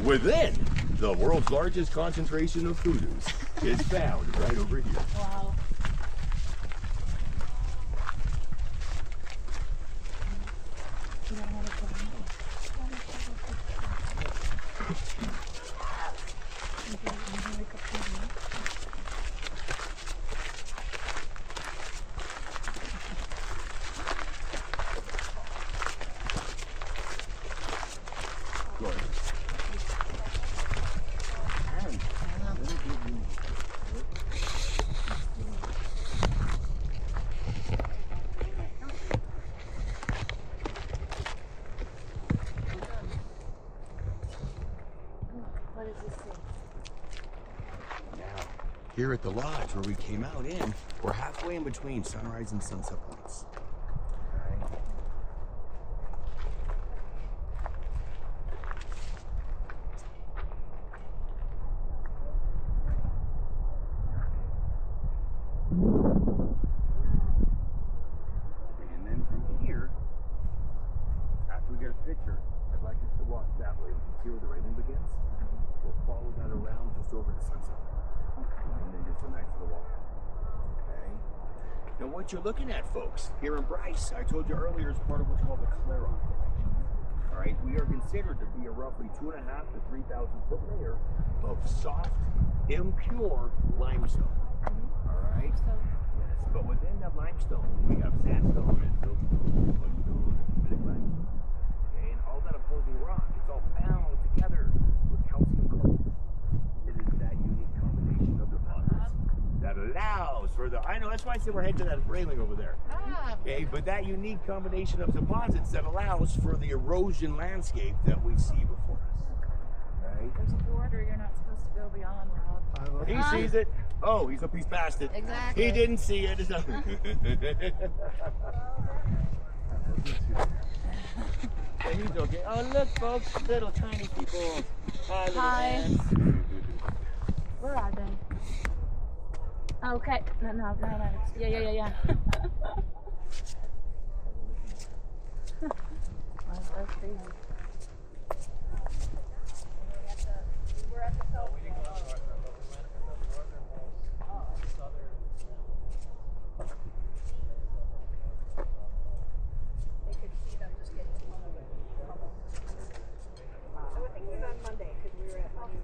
within the world's largest concentration of hoodoos is found right over here. Wow. What does this say? Now, here at the lodge where we came out in, we're halfway in between sunrise and sunset points. And then from here, after we get a picture, I'd like us to walk that way. We can see where the railing begins. We'll follow that around just over to sunset. And then just a nice little walk. Okay. Now what you're looking at, folks, here in Bryce, I told you earlier, is part of what's called the Claron Formation. All right, we are considered to be a roughly 2,500 to 3,000 foot layer of soft, impure limestone. All right. Yes, but within that limestone, we have sandstone and siltstone, limestone, mitic limestone. Okay, and all that opposing rock, it's all bound together with calcium carbonate. It is that unique combination of deposits that allows for the, I know, that's why I said we're heading to that railing over there. Okay, but that unique combination of deposits that allows for the erosion landscape that we see before us. Right? There's a border you're not supposed to go beyond, Rob. He sees it. Oh, he's past it. Exactly. He didn't see it. He's okay. Oh, look, folks, little tiny people. Hi, little Hi. ants. Where are they? Okay. No. Yeah. That's crazy. We're at the south. They could see them just getting So I think it was on Monday because we were at Monday.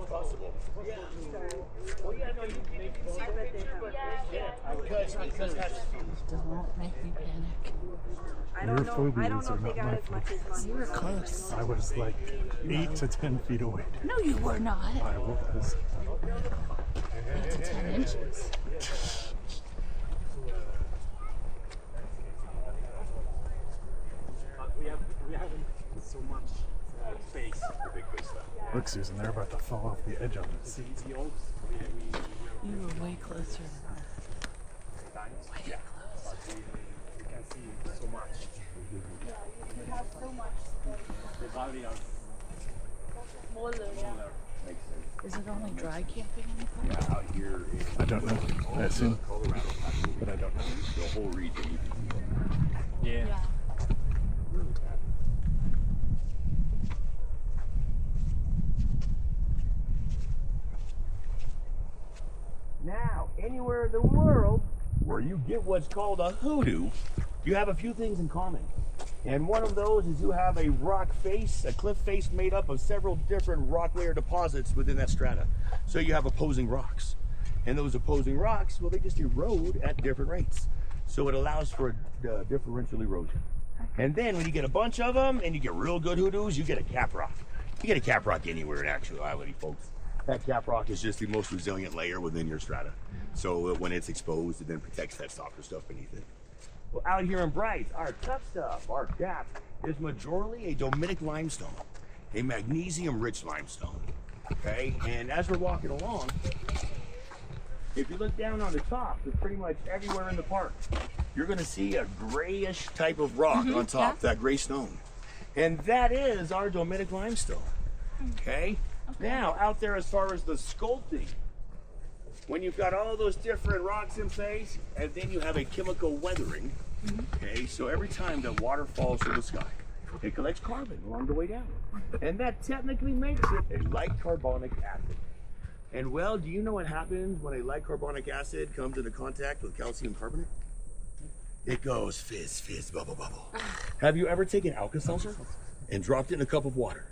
Possible. Yeah. So, Yeah, no, you can see I bet they have. because that's Don't make me panic. I don't know. I don't know if they got as much as Monday. You were close. I was like 8 to 10 feet away. No, you were not. I was. 8 to 10 inches. We haven't so much space. The big fish stuff. Look, Susan, they're about to fall off the edge on this. The oaks, You were way closer. yeah, but we can see so much. We have so much. The valley are Smaller, makes sense. Is it only dry camping in the park? Yeah, out here in I don't know. I assume, Colorado, but I don't know. the whole region. Yeah. Now, anywhere in the world where you get what's called a hoodoo, you have a few things in common. And one of those is you have a rock face, a cliff face made up of several different rock layer deposits within that strata. So you have opposing rocks. And those opposing rocks, well, they just erode at different rates. So it allows for differential erosion. And then when you get a bunch of them and you get real good hoodoos, you get a cap rock. You get a cap rock anywhere in actuality, folks. That cap rock is just the most resilient layer within your strata. So when it's exposed, it then protects that softer stuff beneath it. Well, out here in Bryce, our tough stuff, our cap, is majorly a domitic limestone, a magnesium-rich limestone. Okay, and as we're walking along, if you look down on the top, it's pretty much everywhere in the park. You're going to see a grayish type of rock on top, that gray stone, and that is our domitic limestone. Okay. Now, out there as far as the sculpting, when you've got all those different rocks in place, and then you have a chemical weathering, okay, so every time that water falls to the sky, It collects carbon along the way down. And that technically makes it a light carbonic acid. And well, do you know what happens when a light carbonic acid comes into contact with calcium carbonate? It goes fizz, fizz, bubble, bubble. Have you ever taken Alka-Seltzer and dropped it in a cup of water?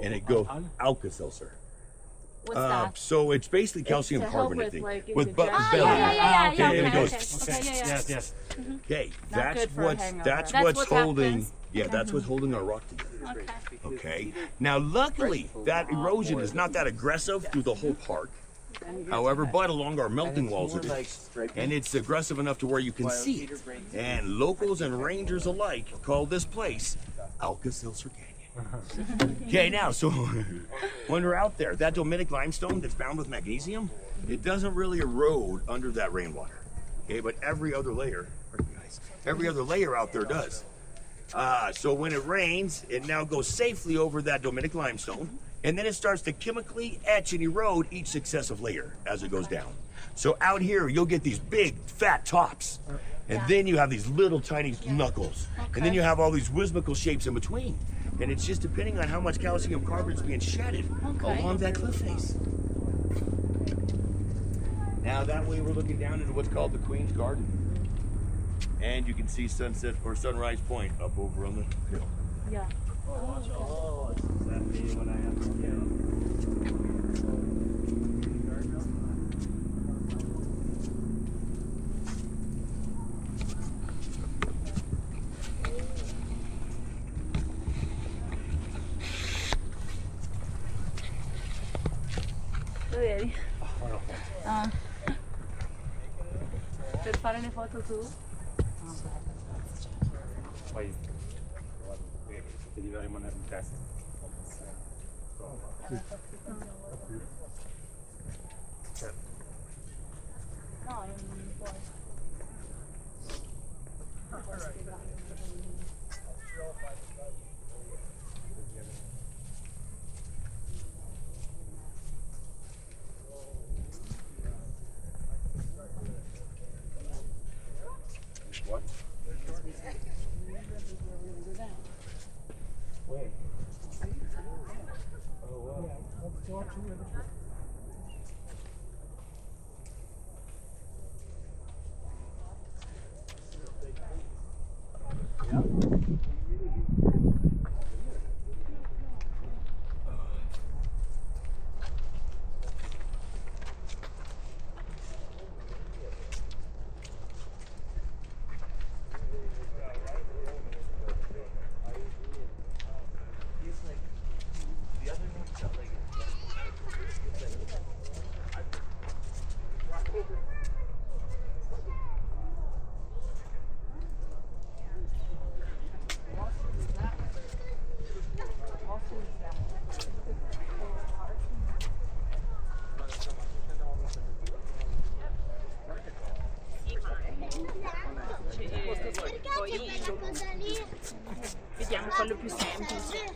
And it goes Alka-Seltzer. What's that? So it's basically calcium to help carbonate with, thing. like, With indigestion. belly. Yeah, Okay, and it okay, goes. okay. Okay, yeah. Yes. Okay, Not that's good for a what's hangover. that's That's what's what holding. happens. Yeah, that's what's holding our rock together. Okay. Okay. Now, luckily, that erosion is not that aggressive through the whole park. However, but along our melting walls it is. And it's aggressive enough to where you can see it. And locals and rangers alike call this place Alka-Seltzer Canyon. Okay, now, so when we're out there, that domitic limestone that's bound with magnesium, it doesn't really erode under that rainwater. Okay, but every other layer out there does. So when it rains, it now goes safely over that domitic limestone, and then it starts to chemically etch and erode each successive layer as it goes down. So out here, you'll get these big, fat tops, and then you have these little tiny knuckles, and then you have all these whimsical shapes in between. And it's just depending on how much calcium carbonate is being shedded along that cliff face. Now that way we're looking down into what's called the Queen's Garden. And you can see Sunset or Sunrise Point up over on the hill. Yeah. Oh, it's exactly what I have to do. Vedi? Per fare le foto tu? Poi ti deve rimanere in testa. No, non puoi. What? Where? Oh, wow. Vediamo quello più semplice.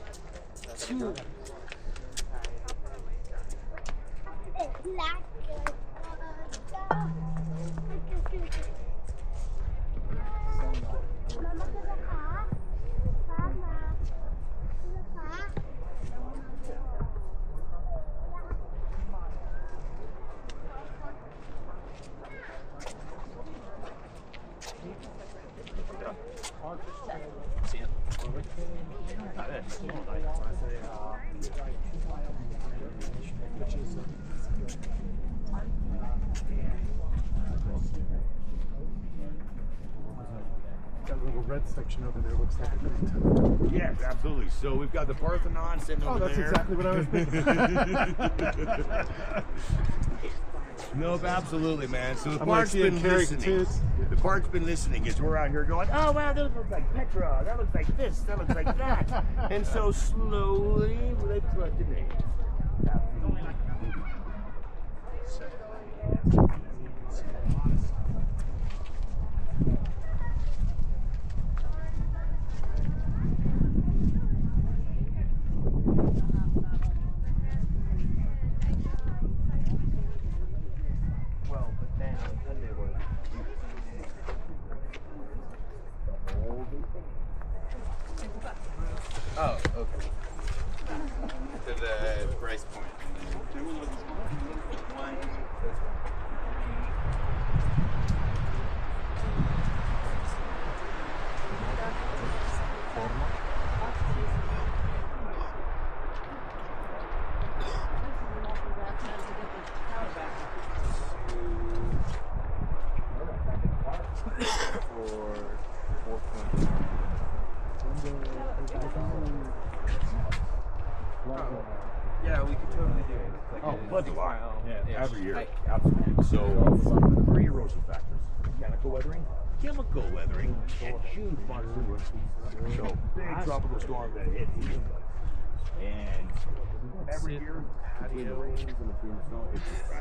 That little red section over there looks like a great temple. Yes, absolutely. So we've got the Parthenon sitting Oh, over that's there. exactly what I was thinking. Nope, absolutely, man. So the I'm park's like been seeing listening. caricatures. The park's been listening as we're out here going, oh, wow, that looks like Petra. That looks like this. That looks like that. And so slowly they've collected names. Absolutely. Well, but then on Sunday was the whole big thing. Bryce Point. And then one. Yeah, we could totally do it. Like Oh, plenty. Yeah, Every year. Absolutely. So, three erosion factors: mechanical weathering, chemical weathering, and huge monsoon. So, big tropical storm that hits you. And every year, between the rains and between the snow, it's just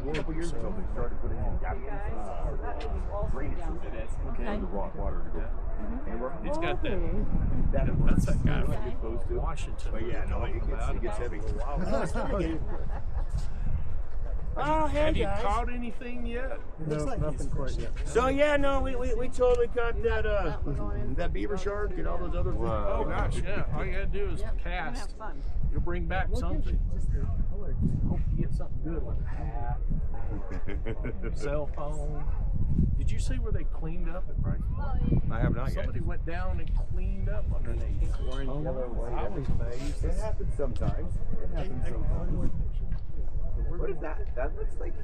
a couple years ago, they started putting in drainage systems and the raw water to go. He's got that. That's that guy from supposed to. Washington. But yeah, no, it gets heavy. Oh, hey Have you guys. caught anything yet? No, nothing quite yet. So yeah, no, we totally caught that beaver shark and all those other things. Oh gosh, yeah. All you gotta do is cast. You'll bring back something. Hope you get something good like a hat, cell phone. Did you see where they cleaned up at Bryce? I have not yet. Somebody went down and cleaned up underneath. I was amazed. It happens sometimes. What is that? That looks like.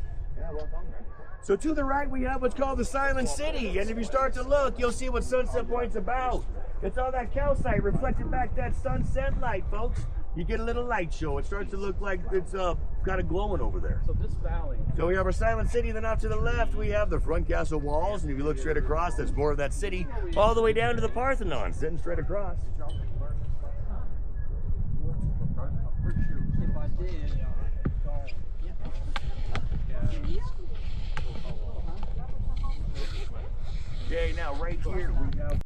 So to the right we have what's called the Silent City, and if you start to look, you'll see what Sunset Point's about. It's all that calcite reflecting back that sunset light, folks. You get a little light show. It starts to look like it's kind of glowing over there. So this valley. So we have our Silent City, then off to the left we have the front castle walls, and if you look straight across, that's more of that city, all the way down to the Parthenon, sitting straight across. If I did, Okay, now right here we have